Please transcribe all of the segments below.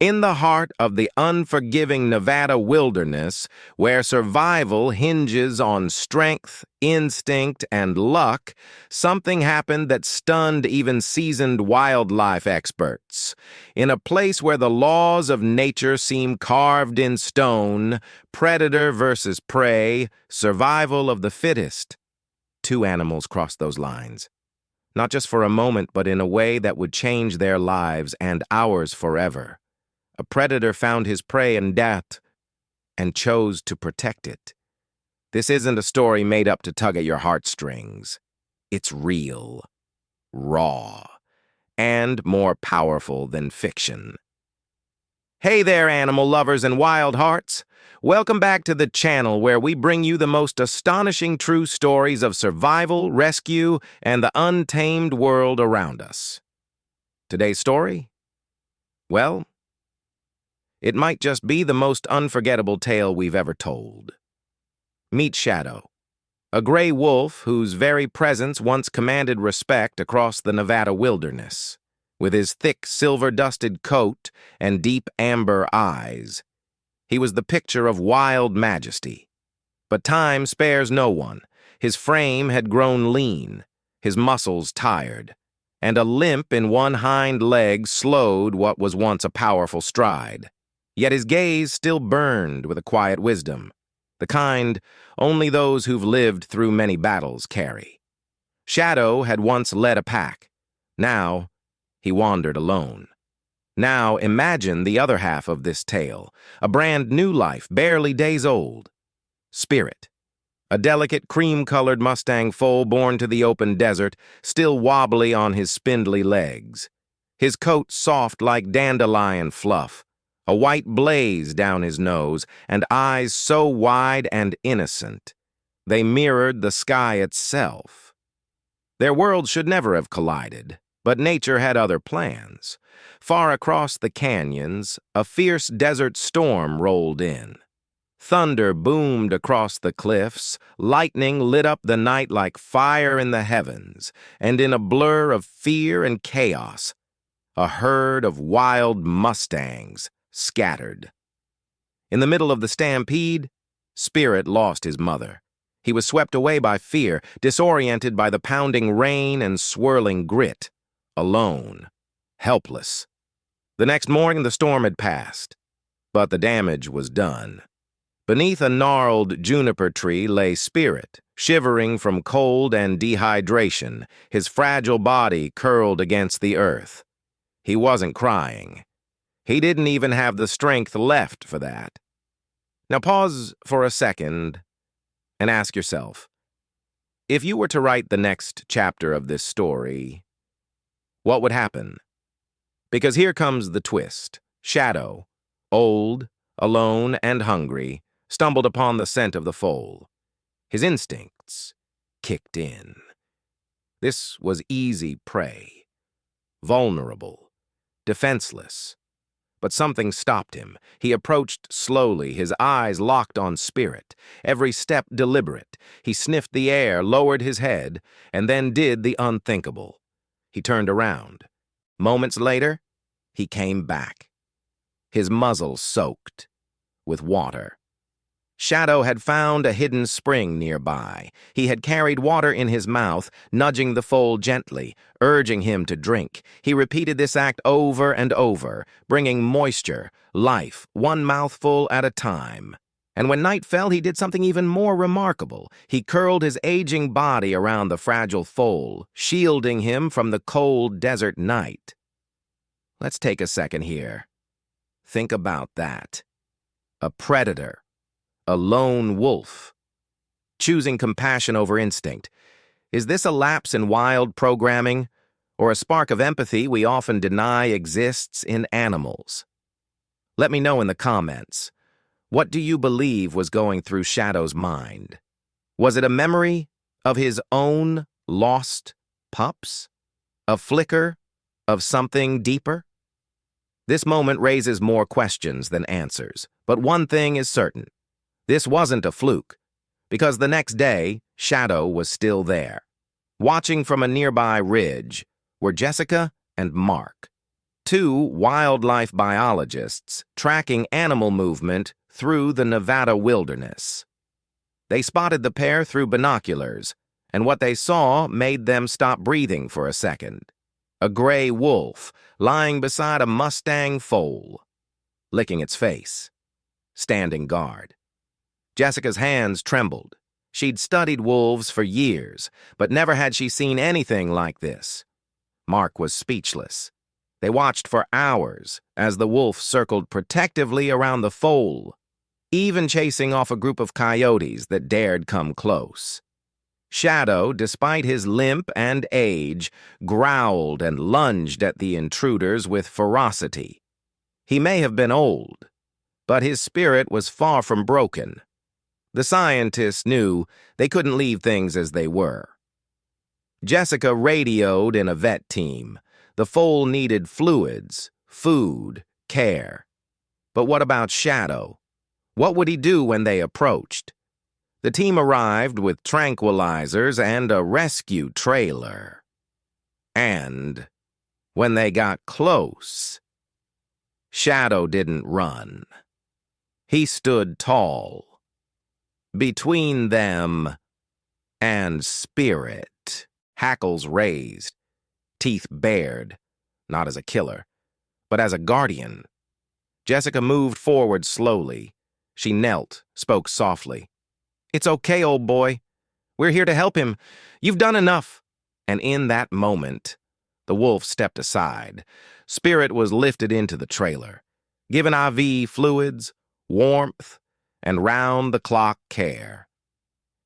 In the heart of the unforgiving Nevada wilderness, where survival hinges on strength, instinct, and luck, something happened that stunned even seasoned wildlife experts. In a place where the laws of nature seem carved in stone, predator versus prey, survival of the fittest, two animals crossed those lines. Not just for a moment, but in a way that would change their lives and ours forever. A predator found his prey in death and chose to protect it. This isn't a story made up to tug at your heartstrings. It's real, raw, and more powerful than fiction. Hey there, animal lovers and wild hearts. Welcome back to the channel where we bring you the most astonishing true stories of survival, rescue, and the untamed world around us. Today's story? Well, it might just be the most unforgettable tale we've ever told. Meet Shadow, a gray wolf whose very presence once commanded respect across the Nevada wilderness. With his thick, silver-dusted coat and deep amber eyes, he was the picture of wild majesty. But time spares no one. His frame had grown lean, his muscles tired, and a limp in one hind leg slowed what was once a powerful stride. Yet his gaze still burned with a quiet wisdom, the kind only those who've lived through many battles carry. Shadow had once led a pack. Now, he wandered alone. Now, imagine the other half of this tale, a brand new life, barely days old. Spirit, a delicate cream-colored mustang foal born to the open desert, still wobbly on his spindly legs. His coat soft like dandelion fluff, a white blaze down his nose, and eyes so wide and innocent. They mirrored the sky itself. Their worlds should never have collided, but nature had other plans. Far across the canyons, a fierce desert storm rolled in. Thunder boomed across the cliffs, lightning lit up the night like fire in the heavens, and in a blur of fear and chaos, a herd of wild mustangs scattered. In the middle of the stampede, Spirit lost his mother. He was swept away by fear, disoriented by the pounding rain and swirling grit, alone, helpless. The next morning, the storm had passed, but the damage was done. Beneath a gnarled juniper tree lay Spirit, shivering from cold and dehydration, his fragile body curled against the earth. He wasn't crying. He didn't even have the strength left for that. Now pause for a second and ask yourself, if you were to write the next chapter of this story, what would happen? Because here comes the twist. Shadow, old, alone, and hungry, stumbled upon the scent of the foal. His instincts kicked in. This was easy prey, vulnerable, defenseless. But something stopped him. He approached slowly, his eyes locked on Spirit, every step deliberate. He sniffed the air, lowered his head, and then did the unthinkable. He turned around. Moments later, he came back, his muzzle soaked with water. Shadow had found a hidden spring nearby. He had carried water in his mouth, nudging the foal gently, urging him to drink. He repeated this act over and over, bringing moisture, life, one mouthful at a time. And when night fell, he did something even more remarkable. He curled his aging body around the fragile foal, shielding him from the cold desert night. Let's take a second here. Think about that. A predator. A lone wolf, choosing compassion over instinct. Is this a lapse in wild programming, or a spark of empathy we often deny exists in animals? Let me know in the comments. What do you believe was going through Shadow's mind? Was it a memory of his own lost pups? A flicker of something deeper? This moment raises more questions than answers, but one thing is certain. This wasn't a fluke, because the next day, Shadow was still there. Watching from a nearby ridge were Jessica and Mark, two wildlife biologists tracking animal movement through the Nevada wilderness. They spotted the pair through binoculars, and what they saw made them stop breathing for a second. A gray wolf lying beside a mustang foal, licking its face, standing guard. Jessica's hands trembled. She'd studied wolves for years, but never had she seen anything like this. Mark was speechless. They watched for hours as the wolf circled protectively around the foal, even chasing off a group of coyotes that dared come close. Shadow, despite his limp and age, growled and lunged at the intruders with ferocity. He may have been old, but his spirit was far from broken. The scientists knew they couldn't leave things as they were. Jessica radioed in a vet team. The foal needed fluids, food, care. But what about Shadow? What would he do when they approached? The team arrived with tranquilizers and a rescue trailer. And when they got close, Shadow didn't run. He stood tall, between them and Spirit, hackles raised, teeth bared, not as a killer, but as a guardian. Jessica moved forward slowly. She knelt, spoke softly. "It's okay, old boy. We're here to help him. You've done enough." And in that moment, the wolf stepped aside. Spirit was lifted into the trailer, given IV fluids, warmth, and round-the-clock care.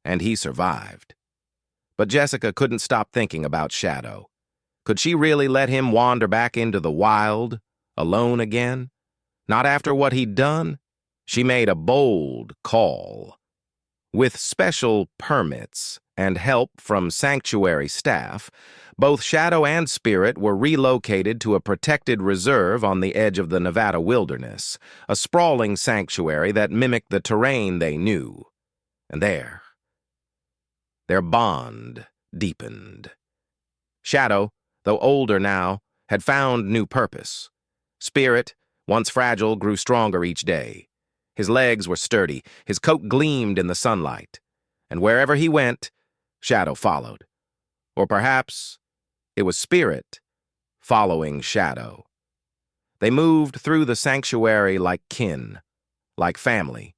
And he survived. But Jessica couldn't stop thinking about Shadow. Could she really let him wander back into the wild, alone again? Not after what he'd done? She made a bold call. With special permits and help from sanctuary staff, both Shadow and Spirit were relocated to a protected reserve on the edge of the Nevada wilderness, a sprawling sanctuary that mimicked the terrain they knew. And there, their bond deepened. Shadow, though older now, had found new purpose. Spirit, once fragile, grew stronger each day. His legs were sturdy, his coat gleamed in the sunlight, and wherever he went, Shadow followed. Or perhaps it was Spirit following Shadow. They moved through the sanctuary like kin, like family.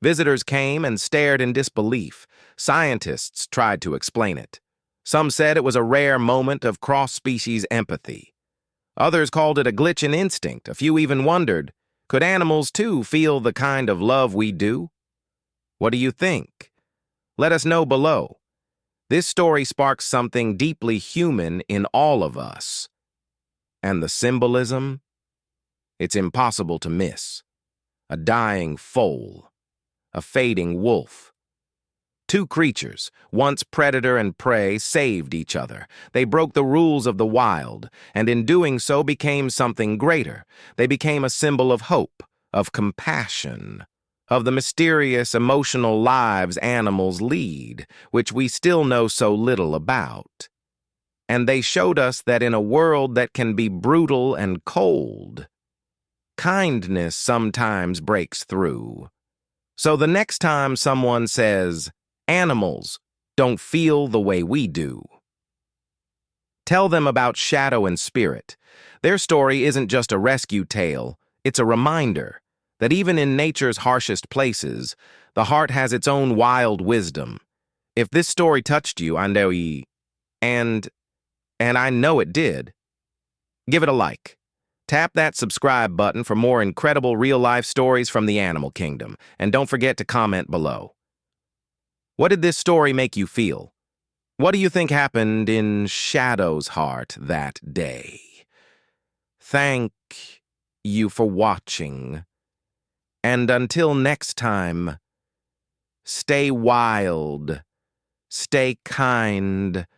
Visitors came and stared in disbelief. Scientists tried to explain it. Some said it was a rare moment of cross-species empathy. Others called it a glitch in instinct. A few even wondered, could animals too feel the kind of love we do? What do you think? Let us know below. This story sparks something deeply human in all of us. And the symbolism? It's impossible to miss. A dying foal, a fading wolf. Two creatures, once predator and prey, saved each other. They broke the rules of the wild, and in doing so became something greater. They became a symbol of hope, of compassion, of the mysterious emotional lives animals lead, which we still know so little about. And they showed us that in a world that can be brutal and cold, kindness sometimes breaks through. So the next time someone says, "Animals don't feel the way we do," tell them about Shadow and Spirit. Their story isn't just a rescue tale, it's a reminder that even in nature's harshest places, the heart has its own wild wisdom. If this story touched you, I know and I know it did, give it a like. Tap that subscribe button for more incredible real-life stories from the animal kingdom, and don't forget to comment below. What did this story make you feel? What do you think happened in Shadow's heart that day? Thank you for watching. And until next time, stay wild, stay kind,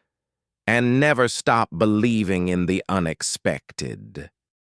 and never stop believing in the unexpected.